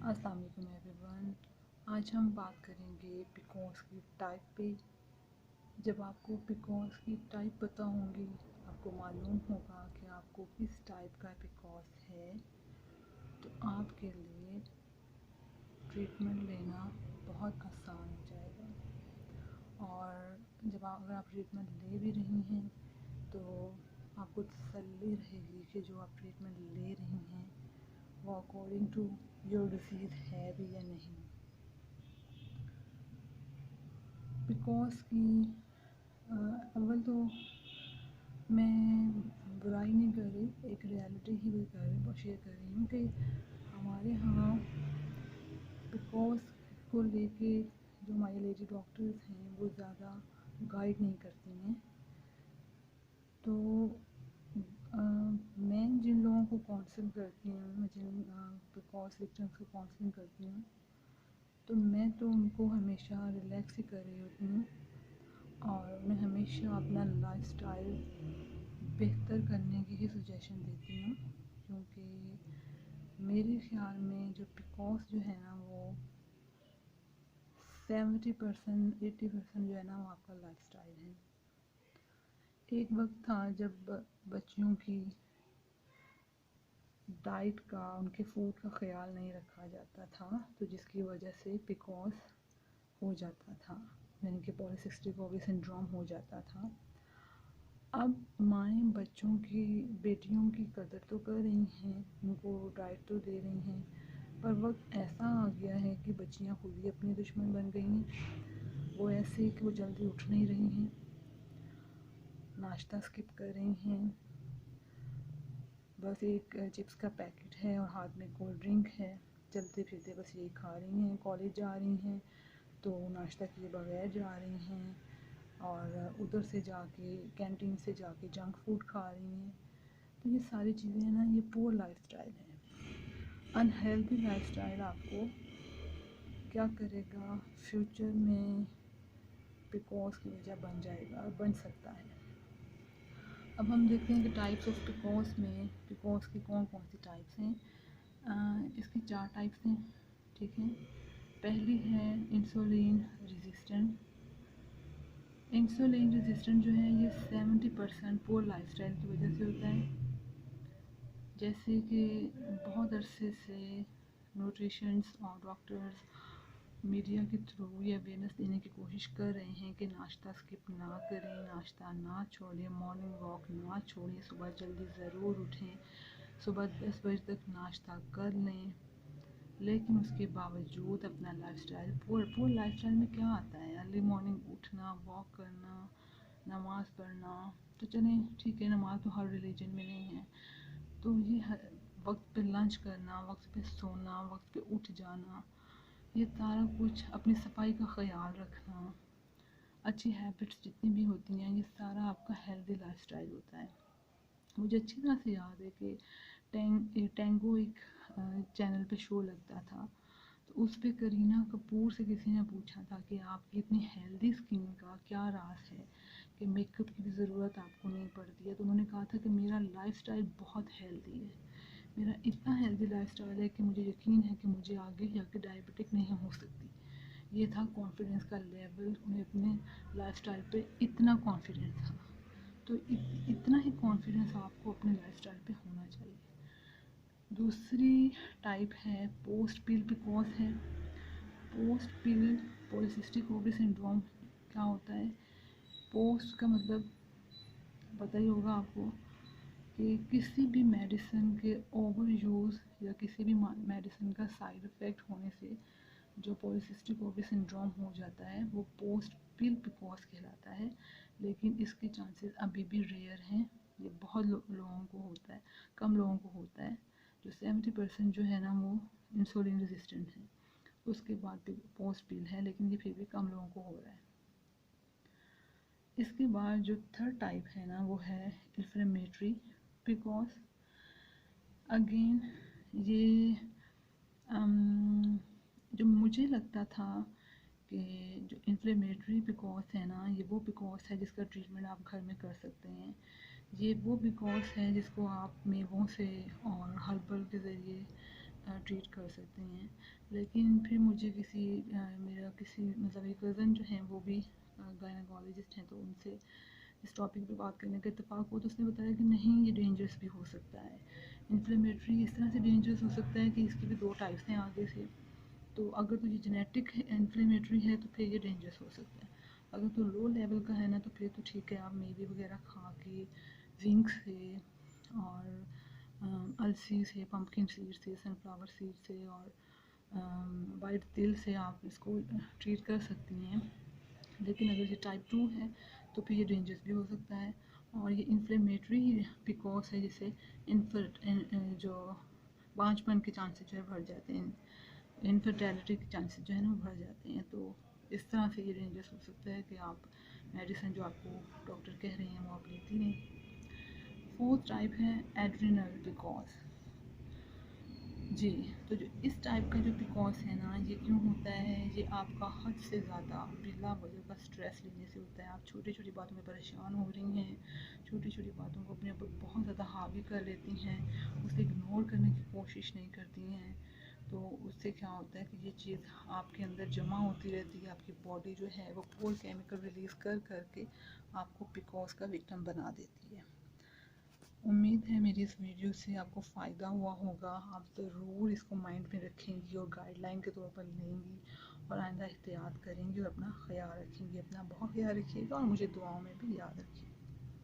अस्सलाम वालेकुम एवरीवन। आज हम बात करेंगे पिकॉस की टाइप पे। जब आपको पिकॉस की टाइप पता होंगी, आपको मालूम होगा कि आपको किस टाइप का पिकॉस है, तो आपके लिए ट्रीटमेंट लेना बहुत आसान हो जाएगा। और जब अगर आप ट्रीटमेंट ले भी रही हैं तो आपको तसल्ली रहेगी कि जो आप ट्रीटमेंट ले रही हैं वो अकॉर्डिंग टू योर डिसीज़ है भी या नहीं। पिकॉस की अव्वल तो मैं बुराई नहीं कर रही, एक रियलिटी ही भी कर रही और शेयर कर रही हूँ कि हमारे यहाँ पिकॉस को लेके जो हमारी लेडी डॉक्टर्स हैं वो ज़्यादा गाइड नहीं करती हैं। तो मैं जिन लोगों को काउंसलिंग करती हूँ, मैं जिन पिकॉस विक्टिम्स को काउंसलिंग करती हूँ, तो मैं तो उनको हमेशा रिलैक्स ही कर रही होती हूँ और उन्हें हमेशा अपना लाइफस्टाइल बेहतर करने की ही सजेशन देती हूँ, क्योंकि मेरे ख्याल में जो पिकॉस जो है ना वो 70% 80% जो है ना वो आपका लाइफस्टाइल है। एक वक्त था जब बच्चियों की डाइट का, उनके फूड का ख्याल नहीं रखा जाता था, तो जिसकी वजह से पिकॉस हो जाता था, यानी कि पॉलीसिस्टिक ओवरी सिंड्रोम हो जाता था। अब माएँ बच्चों की, बेटियों की कदर तो कर रही हैं, उनको डाइट तो दे रही हैं, पर वक्त ऐसा आ गया है कि बच्चियां खुद ही अपनी दुश्मन बन गई हैं। वो ऐसे कि वो जल्दी उठ नहीं रही हैं, नाश्ता स्किप कर रही हैं, बस एक चिप्स का पैकेट है और हाथ में कोल्ड ड्रिंक है, चलते फिरते बस यही खा रही हैं। कॉलेज जा रही हैं तो नाश्ता किए बगैर जा रही हैं और उधर से जाके कैंटीन से जाके जंक फूड खा रही हैं। तो ये सारी चीज़ें हैं ना, ये पुअर लाइफस्टाइल है। अनहेल्दी लाइफस्टाइल आपको क्या करेगा, फ्यूचर में पिकॉस की वजह बन जाएगा, बन सकता है। अब हम देखते हैं कि टाइप्स ऑफ पिकॉस में पिकॉस की कौन कौन सी टाइप्स हैं। इसकी 4 टाइप्स हैं, ठीक है। पहली है इंसुलिन रेजिस्टेंट। इंसुलिन रेजिस्टेंट जो है ये 70% पुअर लाइफस्टाइल की वजह से होता है। जैसे कि बहुत अरसे से न्यूट्रिशंस और डॉक्टर्स मीडिया के थ्रू ये अवेयरनेस देने की कोशिश कर रहे हैं कि नाश्ता स्किप ना करें, नाश्ता ना छोड़ें, मॉर्निंग वॉक ना छोड़ें, सुबह जल्दी ज़रूर उठें, सुबह 10 बजे तक नाश्ता कर लें। लेकिन उसके बावजूद अपना लाइफस्टाइल, पुअर लाइफस्टाइल में क्या आता है, अर्ली मॉर्निंग उठना, वॉक करना, नमाज़ पढ़ना। तो चलें ठीक है, नमाज़ तो हर रिलीजन में नहीं है, तो ये वक्त पे लंच करना, वक्त पे सोना, वक्त पे उठ जाना, ये सारा कुछ, अपनी सफाई का ख्याल रखना, अच्छी हैबिट्स जितनी भी होती हैं, ये सारा आपका हेल्दी लाइफस्टाइल होता है। मुझे अच्छी तरह से याद है कि टेंगो एक चैनल पे शो लगता था, तो उस पे करीना कपूर से किसी ने पूछा था कि आपकी इतनी हेल्दी स्किन का क्या राज है कि मेकअप की भी ज़रूरत आपको नहीं पड़ती है। तो उन्होंने कहा था कि मेरा लाइफस्टाइल बहुत हेल्दी है, मेरा इतना हेल्दी लाइफस्टाइल है कि मुझे यकीन है कि मुझे आगे जाके डायबिटिक नहीं हो सकती। ये था कॉन्फिडेंस का लेवल, उन्हें अपने लाइफस्टाइल पे इतना कॉन्फिडेंस था। तो इतना ही कॉन्फिडेंस आपको अपने लाइफस्टाइल पे होना चाहिए। दूसरी टाइप है पोस्ट पिल पिकॉस है। पोस्ट पिल पॉलीसिस्टिक ओवरी सिंड्रोम क्या होता है, पोस्ट का मतलब पता ही होगा आपको कि किसी भी मेडिसिन के ओवर यूज़ या किसी भी मेडिसिन का साइड इफ़ेक्ट होने से जो पॉलीसिस्टिक ओवरी सिंड्रोम हो जाता है वो पोस्ट पिल पिकॉस कहलाता है। लेकिन इसके चांसेस अभी भी रेयर हैं, ये बहुत लोगों को होता है, कम लोगों को होता है। जो 70% जो है ना वो इंसुलिन रेजिस्टेंट है, उसके बाद पोस्ट पिल है, लेकिन ये फिर भी कम लोगों को हो रहा है। इसके बाद जो थर्ड टाइप है ना वो है इन्फ्लेमेटरी पिकॉस। अगेन ये जो मुझे लगता था कि जो इन्फ्लेमेटरी पिकॉस है ना, ये वो पिकॉस है जिसका ट्रीटमेंट आप घर में कर सकते हैं। ये वो पिकॉस है जिसको आप मेवों से और हर्बल के ज़रिए ट्रीट कर सकते हैं। लेकिन फिर मुझे मेरा किसी मतलब एक कज़न जो हैं वो भी गायनेकोलॉजिस्ट हैं, तो उनसे इस टॉपिक पे बात करने का इत्तेफाक हुआ, तो उसने बताया कि नहीं, ये डेंजरस भी हो सकता है। इन्फ्लेमेटरी इस तरह से डेंजरस हो सकता है कि इसकी भी 2 टाइप्स हैं आगे से। तो अगर तो ये जेनेटिक इन्फ्लेमेटरी है तो फिर ये डेंजरस हो सकता है। अगर तो लो लेवल का है ना, तो फिर तो ठीक है, आप मेवे वगैरह खा के, जिंक से और अलसी से, पम्पकिन सीड से, सनफ्लावर सीड से और वाइट तिल से आप इसको ट्रीट कर सकती हैं। लेकिन अगर ये टाइप 2 है तो फिर ये डेंजरस भी हो सकता है। और ये इन्फ्लेमेटरी बिकॉज है, जिससे जो बांझपन के चांसेस जो है बढ़ जाते हैं, इनफर्टिलिटी के चांसेस जो है ना वो बढ़ जाते हैं। तो इस तरह से ये डेंजरस हो सकता है कि आप मेडिसिन जो आपको डॉक्टर कह रहे हैं वो आप लेती नहीं। 4th टाइप है एड्रिनल पिकॉस। जी, तो जो इस टाइप का जो पिकॉस है ना, ये क्यों होता है, ये आपका हद से ज़्यादा बिला वजह का स्ट्रेस लेने से होता है। आप छोटी छोटी बातों में परेशान हो रही हैं, छोटी छोटी बातों को अपने ऊपर बहुत ज़्यादा हावी कर लेती हैं, उसे इग्नोर करने की कोशिश नहीं करती हैं। तो उससे क्या होता है कि ये चीज़ आपके अंदर जमा होती रहती है, आपकी बॉडी जो है वो कोल्ड केमिकल रिलीज़ कर करके आपको पिकॉस का विक्टिम बना देती है। उम्मीद है मेरी इस वीडियो से आपको फ़ायदा हुआ होगा। आप ज़रूर इसको माइंड में रखेंगी और गाइडलाइन के तौर पर लेंगी और आइंदा एहतियात करेंगी और अपना ख्याल रखेंगी। अपना बहुत ख्याल रखिएगा और मुझे दुआओं में भी याद रखिएगा।